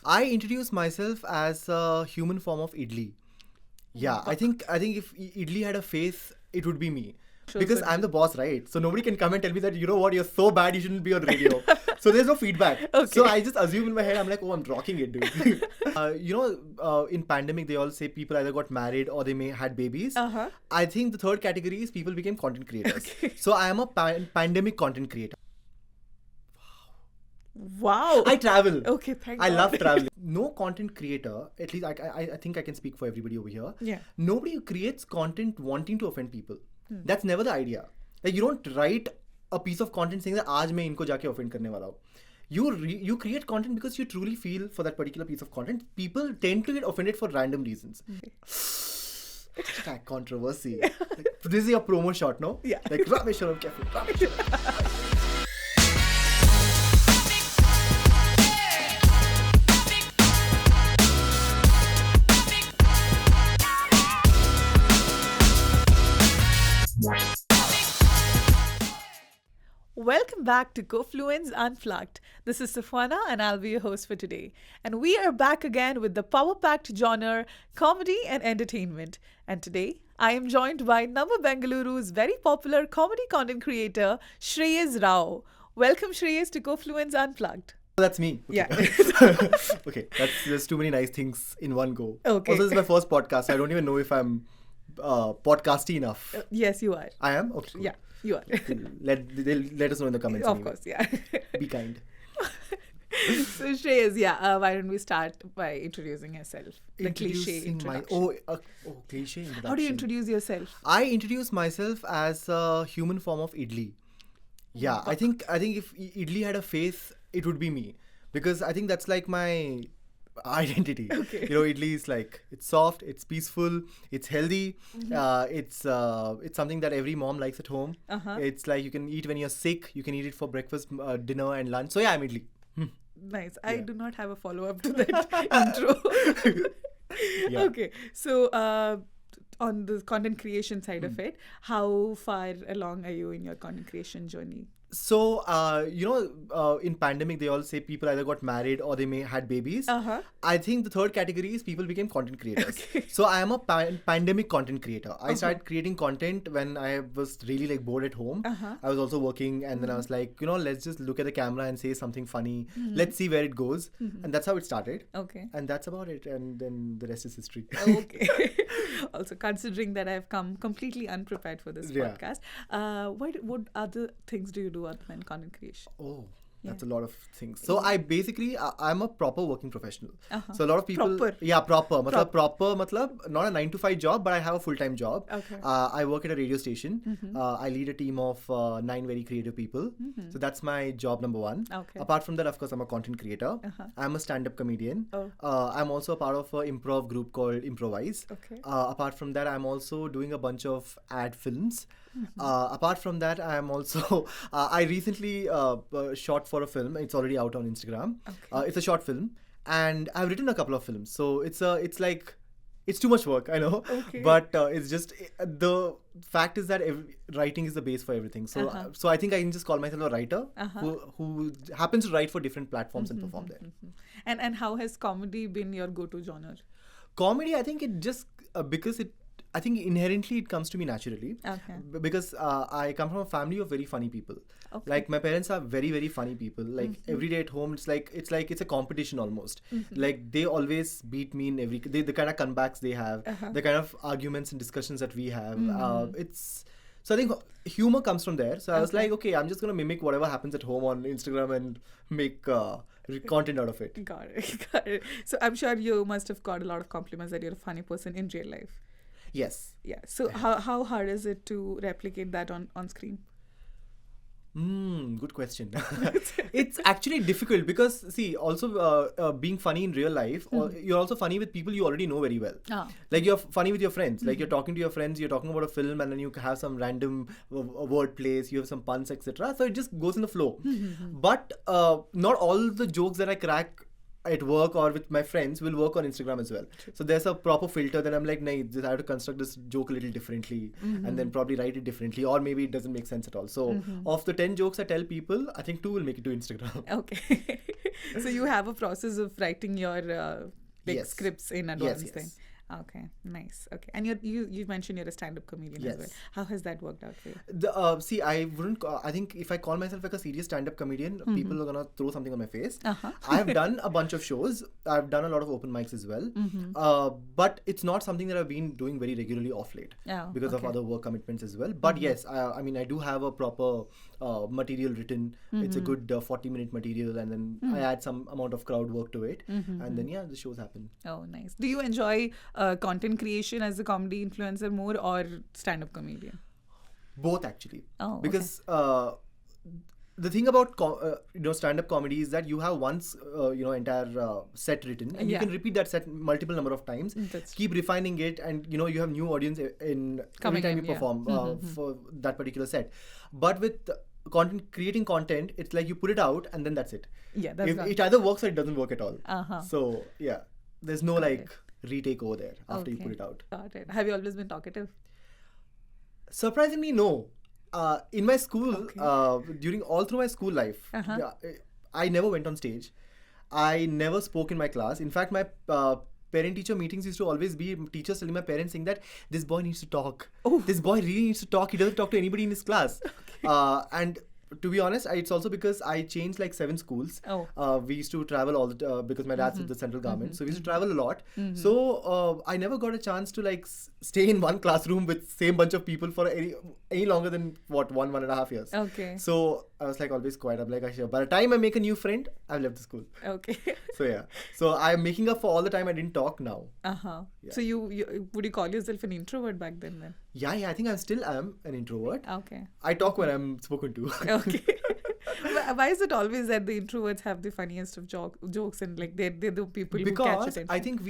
I introduce myself as a human form of idly. Yeah, I think if idly had a face, it would be me. Because I'm the boss, right? So nobody can come and tell me that, you know what, you're so bad, you shouldn't be on radio. So there's no feedback. Okay. So I just assume in my head, I'm like, oh, I'm rocking it, dude. In pandemic, they all say people either got married or they may had babies. Uh-huh. I think the third category is people became content creators. Okay. So I am a pandemic content creator. Wow. I travel. Okay, thank I God. love traveling. No content creator, at least I think I can speak for everybody over here. Yeah. Nobody creates content wanting to offend people. That's never the idea. Like, you don't write a piece of content saying that आज मैं इनको जाके offend करने वाला हूँ. You create content because you truly feel for that particular piece of content. People tend to get offended for random reasons. Hashtag controversy. Like, this is your promo shot, no? Yeah. Like Rameshwaram Cafe. Rameshwaram. Welcome back to Kofluence Unplugged. This is Safwana and I'll be your host for today. And we are back again with the power-packed genre, comedy and entertainment. And today, I am joined by Nama Bengaluru's very popular comedy content creator, Shreyas Rao. Welcome, Shreyas, to Kofluence Unplugged. That's me. Okay. Yeah. Okay, there's too many nice things in one go. Okay. Also, this is my first podcast, so I don't even know if I'm podcasty enough. Yes, you are. I am? Okay. Cool. Yeah, you are. Let us know in the comments. Of anyway. course, yeah. Be kind. So Shreyas, why don't we start by introducing yourself? The cliche introduction. Cliche introduction. How do you introduce yourself? I introduce myself as a human form of idly. Yeah, I think if idly had a face, it would be me. Because I think that's like my identity. Okay. You know, idli is like, it's soft, it's peaceful, it's healthy. It's something that every mom likes at home. Uh-huh. It's like you can eat when you're sick, you can eat it for breakfast, dinner and lunch. So yeah, I'm idli. Nice. I do not have a follow-up to that intro. Yeah. Okay. So on the content creation side of it, how far along are you in your content creation journey? So, in pandemic, they all say people either got married or they may had babies. Uh-huh. I think the third category is people became content creators. Okay. So I am a pandemic content creator. I started creating content when I was really like bored at home. Uh-huh. I was also working, and then I was like, let's just look at the camera and say something funny. Let's see where it goes. And that's how it started. Okay. And that's about it. And then the rest is history. Okay. Also, considering that I've come completely unprepared for this Yeah. podcast, what other things do you do other than content creation? Oh, that's a lot of things. So I'm a proper working professional. So a lot of people... Proper? Yeah, proper. Proper, not a 9-to-5 job, but I have a full-time job. Okay. I work at a radio station. I lead a team of 9 very creative people. So that's my job number one. Okay. Apart from that, of course, I'm a content creator. I'm a stand-up comedian. Oh. I'm also a part of an improv group called Improvise. Okay. Apart from that, I'm also doing a bunch of ad films. Apart from that, I am also... I recently shot for a film. It's already out on Instagram. Okay. It's a short film. And I've written a couple of films. So it's too much work, I know. Okay. But it's just... the fact is that writing is the base for everything. So so I think I can just call myself a writer who happens to write for different platforms and perform there. And how has comedy been your go-to genre? Comedy, I think it just... because I think inherently it comes to me naturally. Okay. Because I come from a family of very funny people. Okay. Like my parents are very, very funny people. Like every day at home, it's a competition almost. Like they always beat me in the kind of comebacks they have, the kind of arguments and discussions that we have. So I think humor comes from there. So I was like, okay, I'm just going to mimic whatever happens at home on Instagram and make content out of it. Got it. So I'm sure you must have got a lot of compliments that you're a funny person in real life. Yes. Yeah. So how hard is it to replicate that on screen? Good question. It's actually difficult because, see, also being funny in real life, you're also funny with people you already know very well. Like you're funny with your friends. Like you're talking to your friends, you're talking about a film, and then you have some random word plays, you have some puns, etc. So it just goes in the flow. But not all the jokes that I crack at work or with my friends will work on Instagram as well. So there's a proper filter. Then I'm like, nah, I have to construct this joke a little differently and then probably write it differently, or maybe it doesn't make sense at all. So of the 10 jokes I tell people, I think 2 will make it to Instagram. Okay. So you have a process of writing your Yes. scripts in advance Yes. then. Okay, nice. Okay, and you mentioned you're a stand-up comedian as well. Yes. How has that worked out for you? See, I wouldn't. I think if I call myself like a serious stand-up comedian, people are gonna throw something on my face. I've done a bunch of shows. I've done a lot of open mics as well. But it's not something that I've been doing very regularly off late because of other work commitments as well. But yes, I mean, I do have a proper material written. It's a good 40-minute material, and then I add some amount of crowd work to it, and then the shows happen. Oh, nice. Do you enjoy content creation as a comedy influencer more or stand-up comedian? Both actually. Oh, because the thing about stand-up comedy is that you have once entire set written, and you can repeat that set multiple number of times. Keep refining it, and you have new audience in every time you perform for that particular set. But with creating content, it's like you put it out and then that's it. Yeah, that's it either works or it doesn't work at all. So yeah, there's no retake over there after you put it out. Got it. Have you always been talkative? Surprisingly, no. In my school, all through my school life, I never went on stage. I never spoke in my class. In fact, my parent-teacher meetings used to always be teachers telling my parents saying that this boy needs to talk. This boy really needs to talk. He doesn't talk to anybody in his class. And to be honest, it's also because I changed like 7 schools. We used to travel all the because my dad's with the central government, so we used to travel a lot. So I never got a chance to stay in one classroom with same bunch of people for any longer than 1.5 years. Okay. So I was always quiet. I'm sure. By the time I make a new friend, I've left the school. Okay. So yeah. So I'm making up for all the time I didn't talk now. Yeah. So you would you call yourself an introvert back then? Yeah. I think I still am an introvert. Okay. I talk when I'm spoken to. Okay. Why is it always that the introverts have the funniest of jokes and they're the people who catch attention? Because I think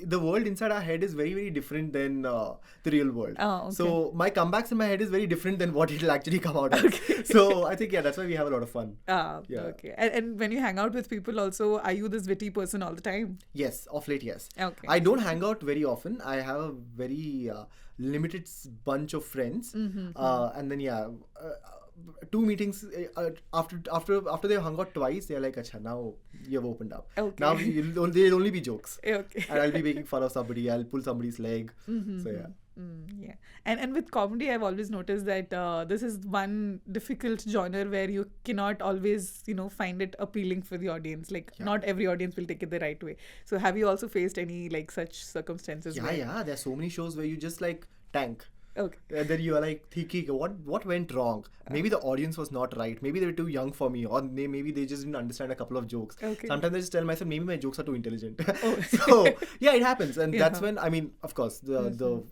the world inside our head is very, very different than the real world. So my comebacks in my head is very different than what it'll actually come out as. So I think that's why we have a lot of fun. Okay. And when you hang out with people also, are you this witty person all the time? Yes, of late, yes. Okay. I don't hang out very often. I have a very limited bunch of friends. And then 2 meetings after they've hung out twice, they're like, "Acha, now you've opened up. Okay. Now they'll only be jokes. Okay. And I'll be making fun of somebody. I'll pull somebody's leg. So yeah." Yeah. And with comedy, I've always noticed that this is one difficult genre where you cannot always, find it appealing for the audience. Not every audience will take it the right way. So have you also faced any such circumstances? Yeah. There's so many shows where you just tank. Okay. And then you are thinking, what went wrong? Maybe the audience was not right. Maybe they were too young for me, or maybe they just didn't understand a couple of jokes. Okay. Sometimes I just tell myself, maybe my jokes are too intelligent. So yeah, it happens, and that's when of course, the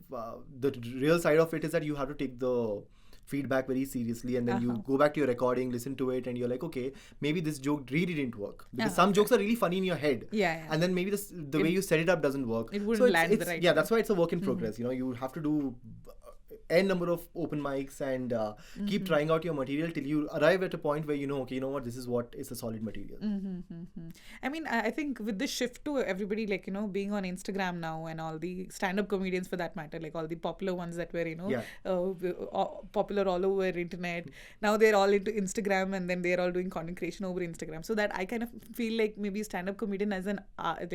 real side of it is that you have to take the feedback very seriously, and then you go back to your recording, listen to it, and you're like, okay, maybe this joke really didn't work because some jokes are really funny in your head, and then maybe the way you set it up doesn't work. It wouldn't land the right way. That's why it's a work in progress. You have to do n number of open mics and keep trying out your material till you arrive at a point where okay, you know what, this is what is a solid material. I mean, I think with the shift to everybody being on Instagram now, and all the stand-up comedians for that matter, all the popular ones that were popular all over internet, now they're all into Instagram, and then they're all doing content creation over Instagram. So that I kind of feel like maybe stand-up comedian as an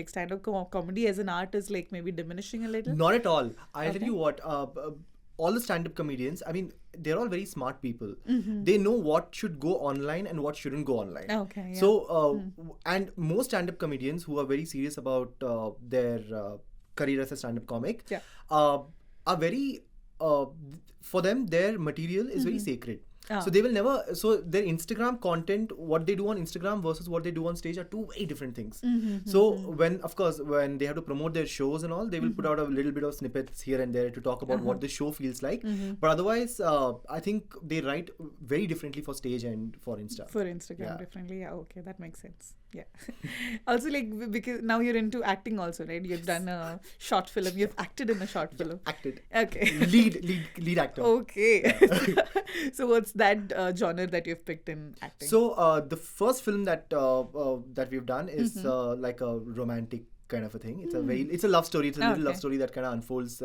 stand-up comedy as an art is maybe diminishing a little. Not at all. I'll tell you what, all the stand-up comedians, I mean, they're all very smart people. They know what should go online and what shouldn't go online. Okay. Yeah. So, and most stand-up comedians who are very serious about their career as a stand-up comic are very, for them, their material is very sacred. So they will never, so their Instagram content, what they do on Instagram versus what they do on stage are two very different things. So when they have to promote their shows and all, they will put out a little bit of snippets here and there to talk about what the show feels like. But otherwise, I think they write very differently for stage and for Insta. For Instagram, differently. Yeah, okay, that makes sense. Yeah. Also, like, because now you're into acting also, right? You've done a short film. You've acted in a short film. Acted. Okay. Lead actor. Okay. So what's that genre that you've picked in acting? So the first film that we've done is like a romantic kind of a thing. It's a love story. It's a little love story that kind of unfolds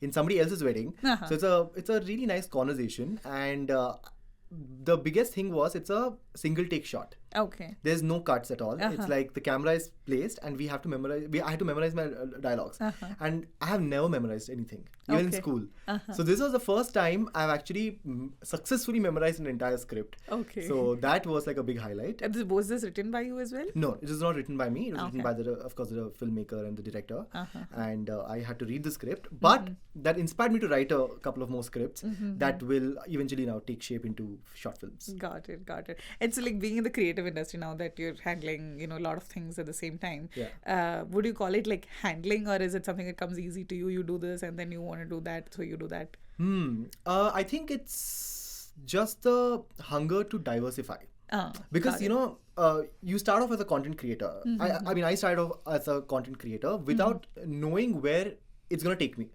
in somebody else's wedding. So it's a really nice conversation, and the biggest thing was it's a single take shot. Okay. There's no cuts at all. It's like the camera is placed and we have to memorize. I had to memorize my dialogues, and I have never memorized anything, even in school. So this was the first time I've actually successfully memorized an entire script. Okay. So that was like a big highlight. And was this written by you as well? No, it was not written by me. It was written by of course, the filmmaker and the director. And I had to read the script. But that inspired me to write a couple of more scripts that will eventually now take shape into short films. Got it. And so, like, being in the creative industry now that you're handling, a lot of things at the same time, would you call it like handling, or is it something that comes easy to you? You do this and then you want to do that, so you do that? I think it's just the hunger to diversify. Because you start off as a content creator. I started off as a content creator without knowing where it's going to take me.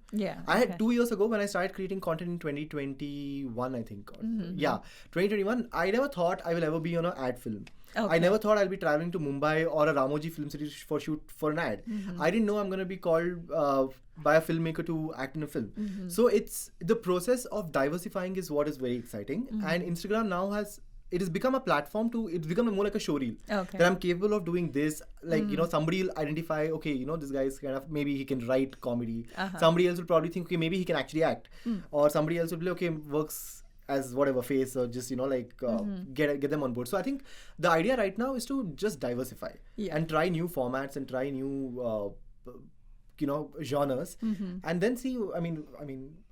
I had 2 years ago when I started creating content in 2021, I think. 2021, I never thought I will ever be on an ad film. I never thought I'll be traveling to Mumbai or a Ramoji Film City for shoot for an ad. I didn't know I'm going to be called by a filmmaker to act in a film. So it's the process of diversifying is what is very exciting. And Instagram now it has become a platform it's become more like a showreel. That I'm capable of doing this. Like, somebody will identify, okay, this guy's kind of, maybe he can write comedy. Somebody else will probably think, okay, maybe he can actually act. Or somebody else will be like, okay, works as whatever face, or just, get them on board. So I think the idea right now is to just diversify and try new formats and try new genres, and then see.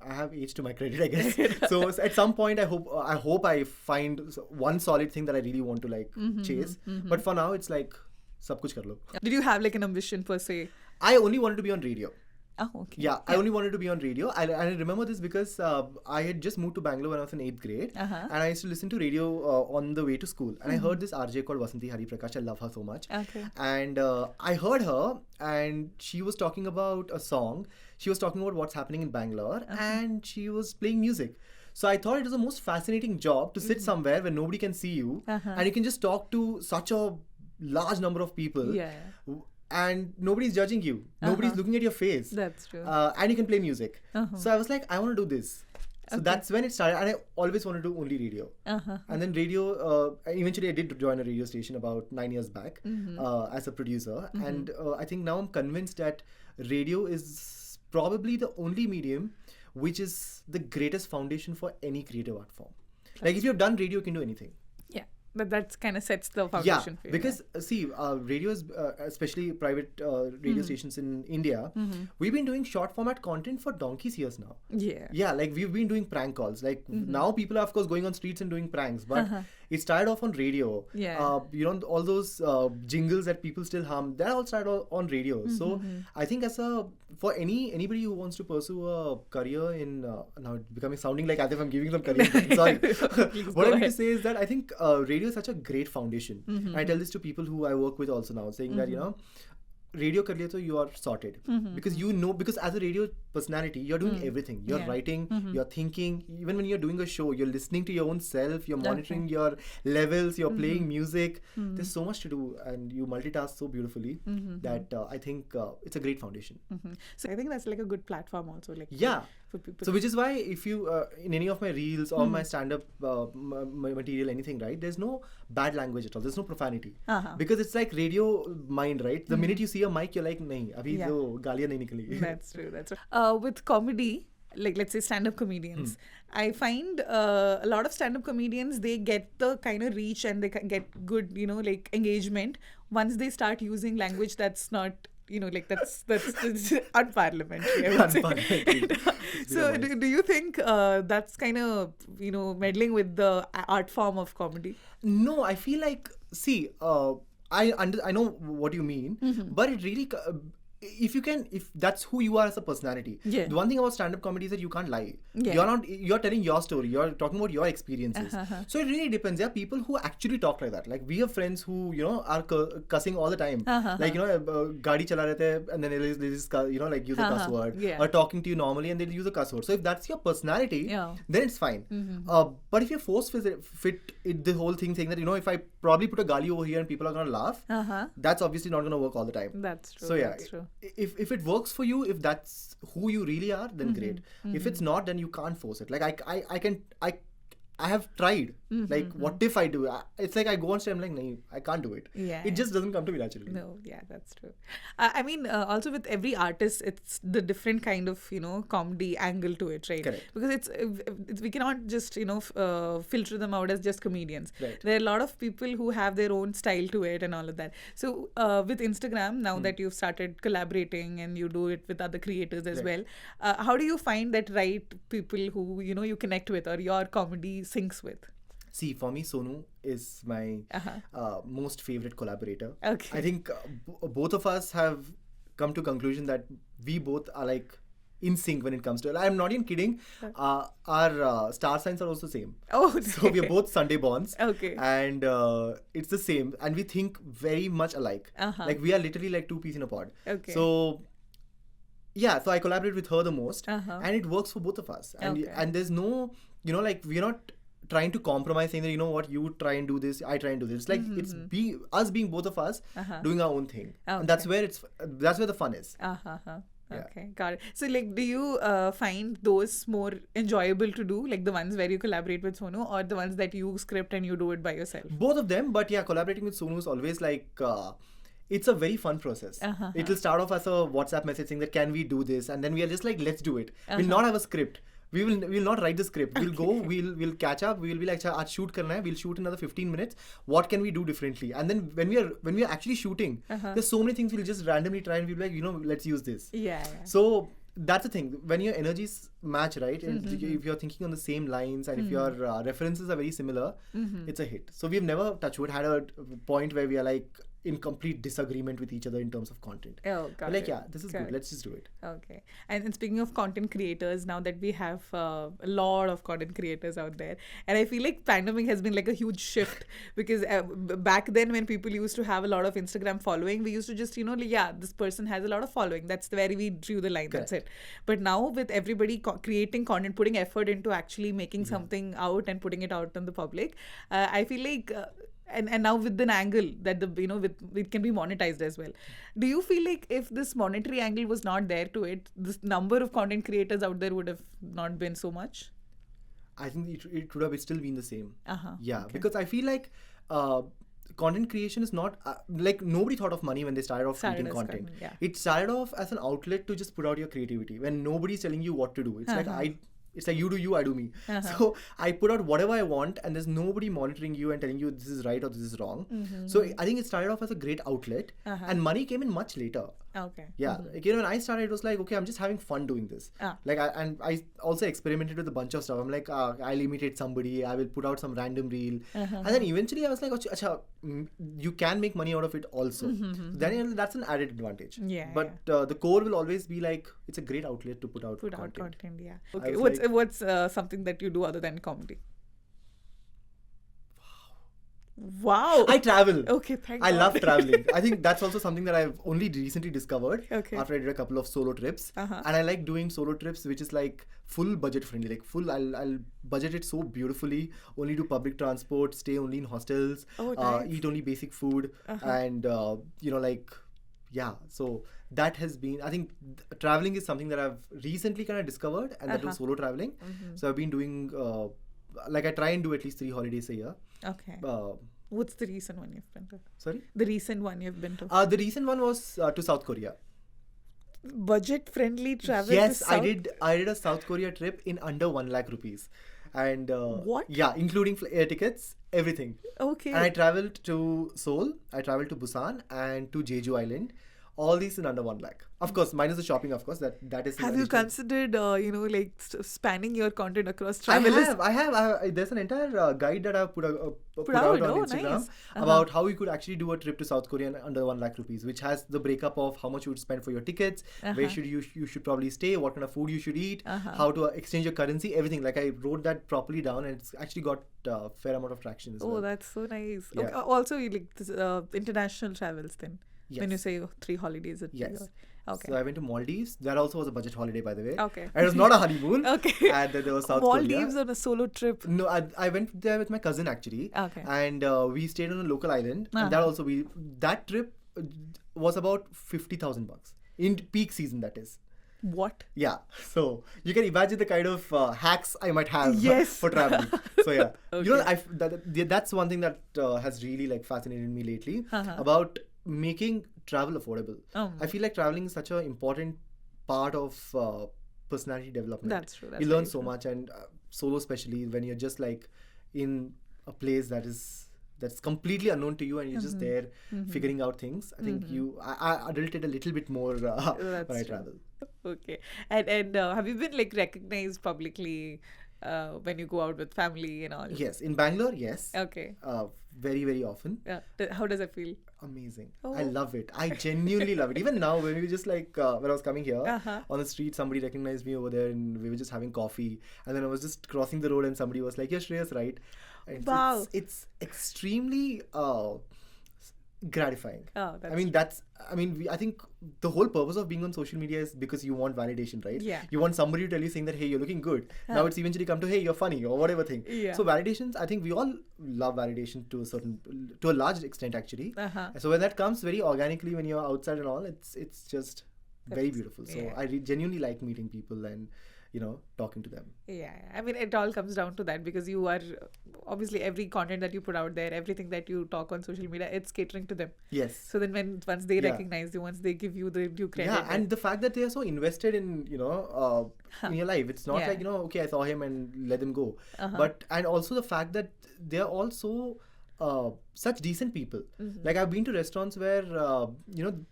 I have age to my credit, I guess. So at some point, I hope I find one solid thing that I really want to chase. But for now, it's like sab kuch kar lo. Did you have like an ambition per se? I only wanted to be on radio. Oh, okay. Yeah, I only wanted to be on radio. I remember this because I had just moved to Bangalore when I was in 8th grade. And I used to listen to radio on the way to school. And I heard this RJ called Vasanti Hariprakash. I love her so much. Okay. And I heard her, and she was talking about a song. She was talking about what's happening in Bangalore. And she was playing music. So I thought it was the most fascinating job to sit somewhere where nobody can see you. And you can just talk to such a large number of people. Yeah. And nobody's judging you. Nobody's looking at your face. That's true. And you can play music. So I was like, I want to do this. So that's when it started. And I always wanted to do only radio. And then radio, eventually I did join a radio station about 9 years back as a producer. And I think now I'm convinced that radio is probably the only medium which is the greatest foundation for any creative art form. Like, if you've done radio, you can do anything. But that kind of sets the foundation for you. Because radio is, especially private radio stations in India, we've been doing short format content for donkey's years now. Yeah, like we've been doing prank calls. Like now people are of course going on streets and doing pranks, but it started off on radio. All those jingles that people still hum, that all started on radio. So I think for anybody who wants to pursue a career in now it's sounding like as if I'm giving them career. Sorry. What I mean to say is that I think radio is such a great foundation. And I tell this to people who I work with also now, saying that radio kar liya, so you are sorted. Because as a radio personality, you're doing everything. You're writing, you're thinking. Even when you're doing a show, you're listening to your own self, you're monitoring your levels, you're playing music. There's so much to do, and you multitask so beautifully that I think it's a great foundation. So I think that's like a good platform also. For people. So which is why if you, in any of my reels or my stand-up material, anything, right, there's no bad language at all. There's no profanity. Because it's like radio mind, right? The minute you see a mic, you're like, nahi, abhi to gaaliyan nahi nikali. That's true. With comedy, like let's say stand-up comedians, I find a lot of stand-up comedians, they get the kind of reach and they get good, engagement once they start using language that's not, that's unparliamentary, I would say. So do you think that's kind of, meddling with the art form of comedy? No, I feel like, see, I know what you mean, but it really, if that's who you are as a personality. Yeah. The one thing about stand-up comedy is that you can't lie. Yeah. You're telling your story. You're talking about your experiences. So it really depends. There are people who actually talk like that. Like we have friends who are cussing all the time. Like gaadi chala rehte hai, and then they just like use a cuss word, or talking to you normally and they'll use a cuss word. So if that's your personality, then it's fine. But if you force fit it, the whole thing saying that if I probably put a gali over here and people are gonna laugh, that's obviously not gonna work all the time. That's true. So yeah, that's true. If it works for you, if that's who you really are, then great. If it's not, then you can't force it. Like I have tried. Like, what if I do? It's like I go on stage, I'm like, no, I can't do it. Yeah. It just doesn't come to me naturally. No, yeah, that's true. I mean, also with every artist, it's the different kind of, comedy angle to it, right? Correct. Because it's we cannot just, filter them out as just comedians. Right. There are a lot of people who have their own style to it and all of that. So with Instagram, now that you've started collaborating and you do it with other creators as well, how do you find that right people who, you connect with or your comedy syncs with? See, for me, Sonu is my most favorite collaborator. Okay. I think both of us have come to conclusion that we both are like in sync when it comes to it. I'm not even kidding. Our star signs are also same. Oh, okay. So we are both Sunday borns. Okay. And it's the same. And we think very much alike. Like we are literally like two peas in a pod. Okay. So yeah, so I collaborate with her the most. And it works for both of us. And there's no, like we're not trying to compromise, saying that what, you try and do this, I try and do this. It's like it's us being both of us doing our own thing, and that's where the fun is. Okay, got it. So, like, do you find those more enjoyable to do, like the ones where you collaborate with Sonu, or the ones that you script and you do it by yourself? Both of them, but yeah, collaborating with Sonu is always like. It's a very fun process. It will start off as a WhatsApp message saying that can we do this, and then we are just like, let's do it. We'll not have a script. We will not write the script. We'll go, we'll catch up, we'll be like, aaj shoot karna hai, we'll shoot another 15 minutes. What can we do differently? And then when we are actually shooting, there's so many things we'll just randomly try and we'll be like, let's use this. Yeah. So that's the thing. When your energies match, right? And if you're thinking on the same lines and if your references are very similar, it's a hit. So we've never, touch wood, had a point where we are like in complete disagreement with each other in terms of content. Oh, got like, it. yeah, this is good. Let's just do it. Okay. And speaking of content creators, now that we have a lot of content creators out there, and I feel like pandemic has been like a huge shift because back then when people used to have a lot of Instagram following, we used to just, this person has a lot of following. That's where we drew the line. Correct. That's it. But now with everybody creating content, putting effort into actually making something out and putting it out on the public, I feel like... And now with an angle that it can be monetized as well. Do you feel like if this monetary angle was not there to it, this number of content creators out there would have not been so much? I think it would have still been the same. Yeah, okay. Because I feel like content creation is not like nobody thought of money when they started off creating content. Yeah. It started off as an outlet to just put out your creativity when nobody's telling you what to do. It's like it's like you do you, I do me. So I put out whatever I want and there's nobody monitoring you and telling you this is right or this is wrong. So I think it started off as a great outlet and money came in much later. Okay. Yeah. Like, when I started, it was like, okay, I'm just having fun doing this. Like, I also experimented with a bunch of stuff. I'm like, I'll imitate somebody. I will put out some random reel. And then eventually I was like, Acha, you can make money out of it also. Then that's an added advantage. Yeah. But the core will always be like, it's a great outlet to put out content. Yeah. Okay. What's something that you do other than comedy? Wow. I travel. Okay, thank God. I love traveling. I think that's also something that I've only recently discovered after I did a couple of solo trips. And I like doing solo trips, which is like full budget friendly. Like I'll budget it so beautifully. Only do public transport, stay only in hostels, eat only basic food, and so that has been, I think traveling is something that I've recently kind of discovered, and that was solo traveling. So I've been doing I try and do at least 3 holidays a year. Okay. What's the recent one you've been to? Sorry? The recent one you've been to? The recent one was to South Korea. Budget-friendly travel. Yes, I did a South Korea trip in under 1 lakh rupees. And what? Yeah, including air tickets, everything. Okay. And I traveled to Seoul, I traveled to Busan and to Jeju Island. All these in under 1 lakh. Of course, minus the shopping, of course. That is. Have you considered, like spanning your content across I travel? have. There's an entire guide that I've put out on Instagram Nice. about how you could actually do a trip to South Korea under 1 lakh rupees, which has the breakup of how much you would spend for your tickets, where should you should probably stay, what kind of food you should eat, how to exchange your currency, everything. Like I wrote that properly down, and it's actually got a fair amount of traction as well. Oh, that's so nice. Yeah. Okay. Also, you like this, international travels then. Yes. When you say 3 holidays at Yes. Okay. So I went to Maldives. That also was a budget holiday, by the way. Okay. And it was not a honeymoon. Okay. And then there was South Korea. Maldives on a solo trip. No, I went there with my cousin actually. Okay. And we stayed on a local island. And that trip was about $50,000 in peak season. That is. What? Yeah. So you can imagine the kind of hacks I might have for traveling. So yeah, Okay. that's one thing that has really like fascinated me lately about making travel affordable. I feel like traveling is such an important part of personality development. That's true. That's You learn very so true. much, and solo especially when you're just like in a place that's completely unknown to you, and you're just there figuring out things. I think I adulted a little bit more when I travel. Okay. And have you been like recognized publicly when you go out with family and all? Yes, in Bangalore, yes. Okay. Very, very often. Yeah. How does it feel? Amazing. Oh. I love it. I genuinely love it. Even now, when we were just like, when I was coming here on the street, somebody recognized me over there and we were just having coffee. And then I was just crossing the road and somebody was like, yeah, Shreyas, right? And Wow. It's extremely gratifying. Oh, that's I think the whole purpose of being on social media is because you want validation, right? Yeah. You want somebody to tell you saying that, hey, you're looking good. Now it's eventually come to, hey, you're funny or whatever thing. Yeah. So validations, I think we all love validation to a large extent actually. So when that comes very organically when you're outside and all, it's just very beautiful. So I genuinely like meeting people and talking to them. Yeah. I mean, it all comes down to that because you are obviously every content that you put out there, everything that you talk on social media, it's catering to them. Yes. So then once they recognize you, once they give you the due credit. Yeah, and the fact that they are so invested in in your life, it's not like okay, I saw him and let them go, and also the fact that they are also such decent people. Like I've been to restaurants where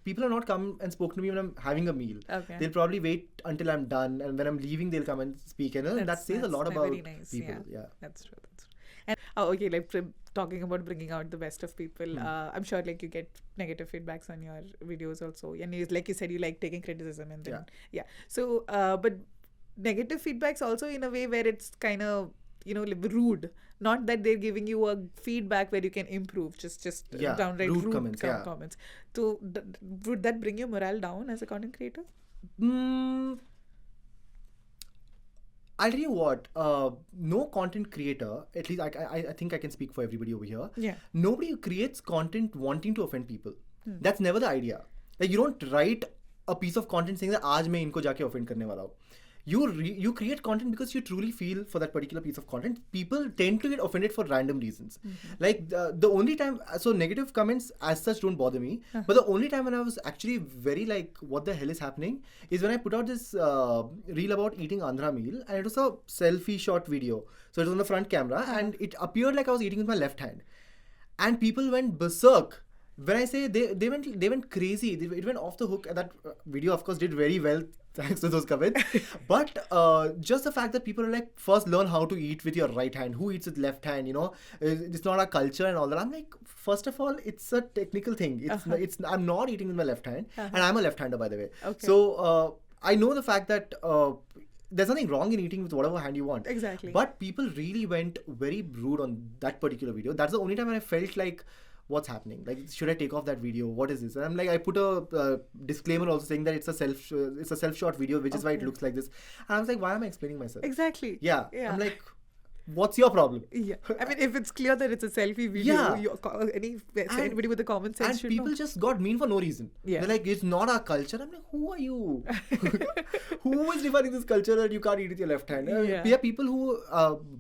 people have not come and spoken to me when I'm having a meal. Okay. They'll probably wait until I'm done, and when I'm leaving, they'll come and speak. And that says a lot about very nice. people. Yeah. That's true. And okay, like talking about bringing out the best of people, I'm sure like you get negative feedbacks on your videos also, and like you said, you like taking criticism and then So, but negative feedbacks also in a way where it's kind of rude. Not that they're giving you a feedback where you can improve, just downright rude comments. So would that bring your morale down as a content creator? I'll tell you what, no content creator, at least I think I can speak for everybody over here. Yeah. Nobody creates content wanting to offend people. That's never the idea. Like you don't write a piece of content saying that आज मैं इनको जाके offend करने वाला हूँ. You create content because you truly feel for that particular piece of content. People tend to get offended for random reasons. Like the only time, so negative comments as such don't bother me. But the only time when I was actually very like, what the hell is happening, is when I put out this reel about eating Andhra meal, and it was a selfie shot video. So it was on the front camera, and it appeared like I was eating with my left hand, and people went berserk. When I say they went crazy, it went off the hook. And that video, of course, did very well thanks to those comments. But just the fact that people are like, first learn how to eat with your right hand. Who eats with left hand? It's not our culture and all that. I'm like, first of all, it's a technical thing. I'm not eating with my left hand, and I'm a left-hander, by the way. Okay. So I know the fact that there's nothing wrong in eating with whatever hand you want. Exactly. But people really went very rude on that particular video. That's the only time when I felt like, what's happening? Like, should I take off that video? What is this? And I'm like, I put a disclaimer also saying that it's a self-shot video, which is why it looks like this. And I was like, why am I explaining myself? Exactly. Yeah. I'm like, what's your problem? Yeah. I mean, if it's clear that it's a selfie video, anybody with a common sense and should people know. just got mean for no reason. Yeah. They're like, it's not our culture. I'm like, who are you? Who is defining this culture that you can't eat with your left hand? We have people who,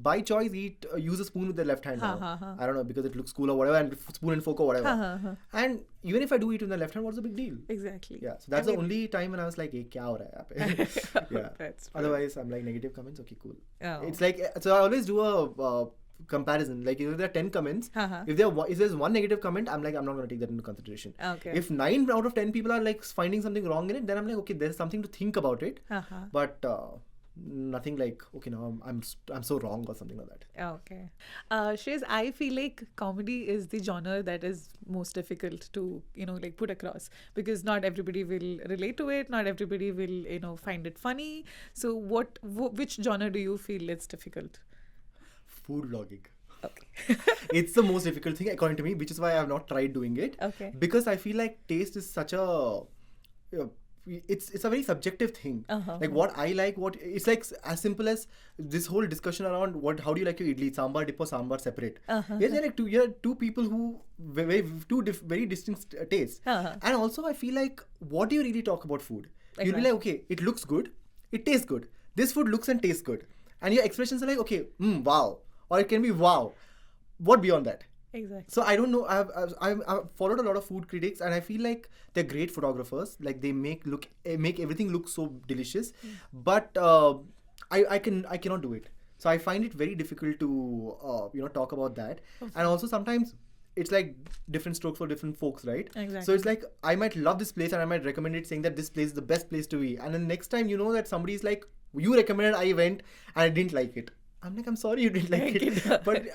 by choice, use a spoon with their left hand now. I don't know, because it looks cool or whatever, and spoon and fork or whatever. And even if I do eat with the left hand, what's the big deal? Exactly. Yeah. So that's the only time when I was like, hey, kya ho raha hai yahan pe? Yeah. That's true. Otherwise, I'm like, negative comments, okay, cool. Oh. It's like, so I always do a comparison. Like if there are 10 comments, Uh-huh. if there's one negative comment, I'm like, I'm not going to take that into consideration. Okay. If 9 out of 10 people are like finding something wrong in it, then I'm like, okay, there's something to think about it. Uh-huh. But nothing like, okay, now I'm so wrong or something like that. Okay. Shreyas, I feel like comedy is the genre that is most difficult to, like put across, because not everybody will relate to it. Not everybody will, find it funny. So which genre do you feel it's difficult? Food vlogging. Okay. It's the most difficult thing according to me, which is why I have not tried doing it. Okay. Because I feel like taste is such a it's a very subjective thing. Like what I like, it's like as simple as this whole discussion around how do you like your idli, sambar dip or sambar separate. Yes, they're like you're two people who very distinct tastes. And also I feel like, what do you really talk about food? You'll be like, okay, it looks good, it tastes good, this food looks and tastes good, and your expressions are like, okay, wow, or it can be wow. What beyond that? Exactly. So I don't know. I've followed a lot of food critics, and I feel like they're great photographers. Like they make everything look so delicious, but I cannot do it. So I find it very difficult to talk about that. Okay. And also sometimes it's like different strokes for different folks, right? Exactly. So it's like I might love this place and I might recommend it, saying that this place is the best place to be, and then next time that somebody is like, you recommended, I went and I didn't like it. I'm like, I'm sorry you didn't like it, but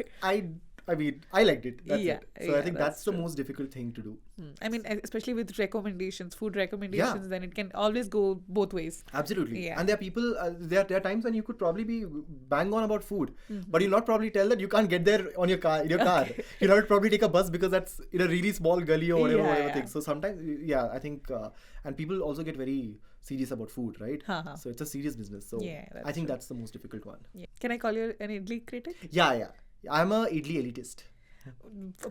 I mean, I liked it. That's it. So I think that's the most difficult thing to do. I mean, especially with recommendations, food recommendations, then it can always go both ways. Absolutely. Yeah. And there are people, there are times when you could probably be bang on about food, but you'll not probably tell that you can't get there in your car. You'll have to probably take a bus because that's in a really small gully or whatever thing. So sometimes, I think, and people also get very serious about food, right? So it's a serious business. So I think that's the most difficult one. Yeah. Can I call you an idli critic? Yeah. I'm a idli elitist.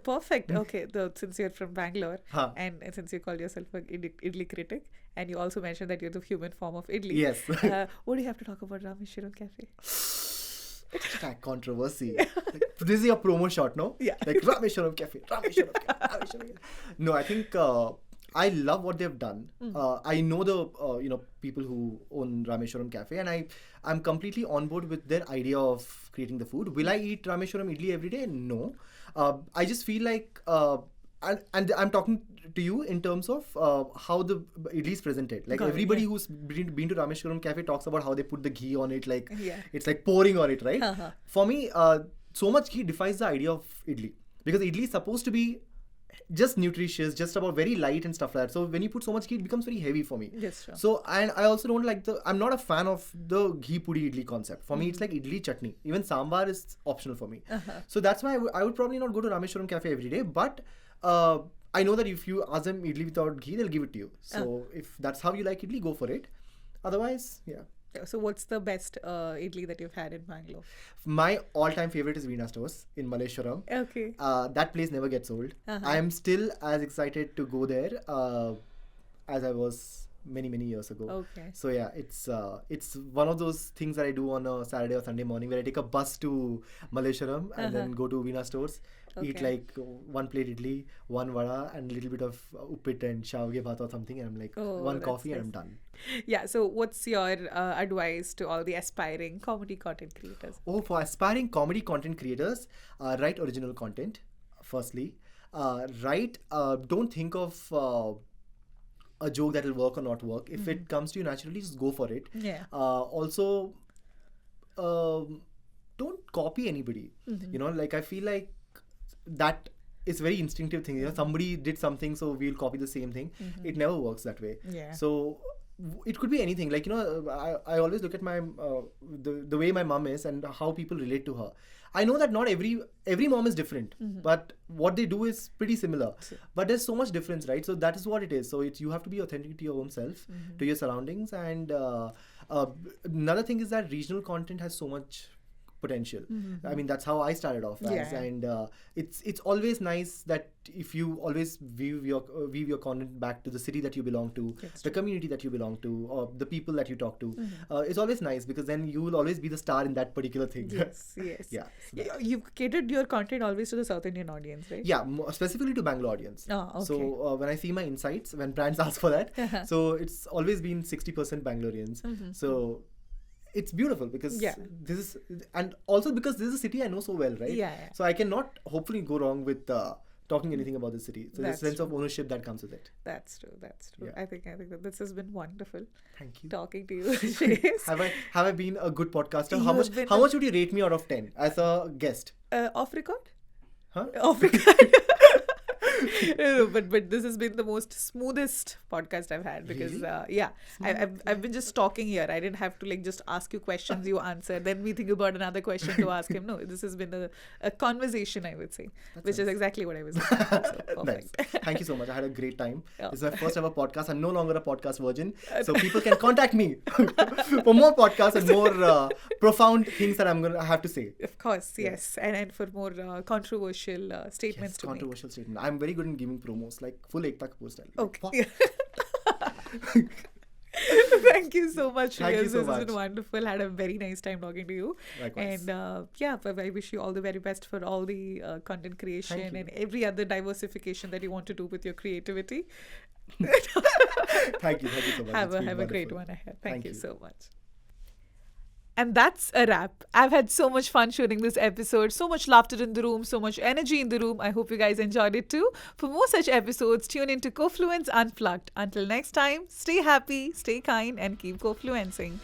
Perfect. Okay. Since you're from Bangalore and since you call yourself an idli critic, and you also mentioned that you're the human form of idli. Yes. What do you have to talk about Rameshwaram Cafe? Hashtag controversy. This is your promo shot, no? Yeah. Like Rameshwaram Cafe. No, I think I love what they've done. I know the people who own Rameshwaram Cafe, and I'm completely on board with their idea of creating the food. Will I eat Rameshwaram idli every day? No. I just feel like, and I'm talking to you in terms of how the idli is presented. Like everybody who's been to Rameshwaram Cafe talks about how they put the ghee on it, like it's like pouring on it, right? For me, so much ghee defies the idea of idli, because idli is supposed to be just nutritious, just about very light and stuff like that. So when you put so much ghee, it becomes very heavy for me. Yes, sure. So, and I also don't like I'm not a fan of the ghee pudi idli concept. For me, it's like idli chutney. Even sambar is optional for me. So that's why I would probably not go to Rameshwaram Cafe every day. But I know that if you ask them idli without ghee, they'll give it to you. So if that's how you like idli, go for it. Otherwise, yeah. So what's the best idli that you've had in Bangalore? My all-time favorite is Veena Stores in Malleshwaram. Okay. That place never gets old. I am still as excited to go there as I was many years ago. Okay. So yeah, it's one of those things that I do on a Saturday or Sunday morning, where I take a bus to Malleshwaram and then go to Veena Stores. Okay. Eat like one plate idli, one vada, and a little bit of uppit and shavge bhat or something, and I'm like, one coffee and I'm done. Yeah, so what's your advice to all the aspiring comedy content creators? For aspiring comedy content creators, write original content, firstly. Don't think of a joke that will work or not work. If it comes to you naturally, just go for it. Yeah. Also, don't copy anybody. Like I feel like that is very instinctive thing. Somebody did something, so we'll copy the same thing. It never works that way. Yeah. So it could be anything. Like I always look at my the way my mom is and how people relate to her. I know that not every mom is different, but what they do is pretty similar. But there's so much difference, right? So that is what it is. So you have to be authentic to your own self, to your surroundings, and another thing is that regional content has so much potential. I mean, that's how I started off as, and it's always nice that if you always weave your content back to the city that you belong to, the community that you belong to, or the people that you talk to. It's always nice, because then you will always be the star in that particular thing. Yes. Yeah. So you've catered your content always to the South Indian audience, right? Yeah, specifically to Bangalore audience. Oh, okay. So when I see my insights, when brands ask for that, so it's always been 60% Bangaloreans. So it's beautiful because this is, and also because this is a city I know so well, right? Yeah. So I cannot hopefully go wrong with talking anything about the city. So there's a sense of ownership that comes with it. That's true. Yeah. I think that this has been wonderful. Thank you. Talking to you, Shreyas. Have I been a good podcaster? You How much would you rate me out of 10 as a guest? Off record? Huh? Off record. No, but this has been the most smoothest podcast I've had because Really? I've been just talking here. I didn't have to like just ask you questions, you answer, then we think about another question to ask him. No, this has been a conversation, I would say, which is exactly what I was saying. So, Nice. Thank you so much. I had a great time. Yeah. This is my first ever podcast. I'm no longer a podcast virgin, so people can contact me for more podcasts and more profound things that I'm gonna have to say. Of course, yes. And for more controversial statements to Controversial statement. I'm very good in giving promos, like full Ekta Kapoor style. make. What? Okay. Thank you so much, Thank you Shreyas. so This has much. been wonderful. Had a very nice time talking to you. Likewise. And I wish you all the very best for all the content creation Thank you. and every other diversification that you want to do with your creativity. Thank you so much. Have It's been a great wonderful. one ahead. Thank you you. so much. And that's a wrap. I've had so much fun shooting this episode, so much laughter in the room, so much energy in the room. I hope you guys enjoyed it too. For more such episodes, tune into Kofluence Unplugged. Until next time, stay happy, stay kind, and keep Kofluencing.